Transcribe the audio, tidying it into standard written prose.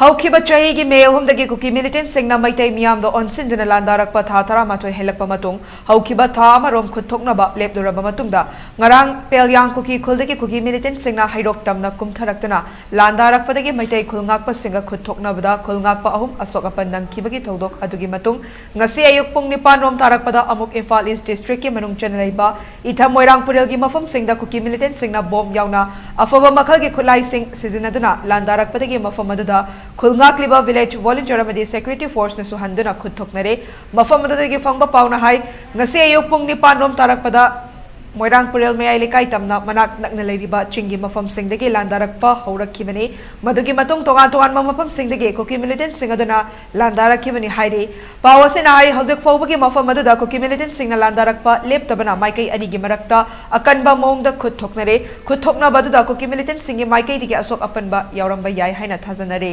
हौखिबा चाही मे अहुमदगी cookie militant सिंगना Meitei मियाम दो ऑनसिंदुना लांदारकपा था 13 हेलकपा मतुंग हौखिबा था अमरोम खुथोकनबा लेपदुरबा मतुंगदा ngarang पेलयांग कुकी खुलदगी कुकी मिलिटेंट सिंगना हाइरोक तमना कुमथरक्तना लांदारकपदगी मैतै खुलंगाकपा सिंगा खुथोकनबदा खुलंगाकपा अहुम असोकपा नंगखिबगी थौदोक अदुगी मतुंग ngasi ayuk pung 9 rom tarakpada amuk Imphal East District ki manung chanlaiba ita Moirangpural gi mafam singda kuki militant singna bom yauna afaba makhal gi khulai sing sizinaduna landarakpadagi mafam aduda khulngakliba village volunteer amadi security force na suhanduna khut thoknari mafam adudagi fangba pauna hai ngasi ayuk pung 9 rom tarakpada Moirangpural में इलाकाई तमना मनाक नकन लेरिबा चिंगी मफम सिंगदगी लांदारकपा हौरखिबनी मदुगी मतुंग तोगान तोगान मफम सिंगदगी कुकी मिलिटेंट सिंगदना लांदारखिबनी हाइरी पावसिना हाइ हौजक फौबगी मफम अदुदा कुकी मिलिटेंट सिंगना लांदारकपा लेपतबना माइकई अनिगी मरक्ता अकनबा मोंगदा खुथोकनरे खुथोकना बदुदा कुकी मिलिटेंट सिंगी माइकई दिगी असोक अपनबा यावरंबा याय हाइना थाजनरे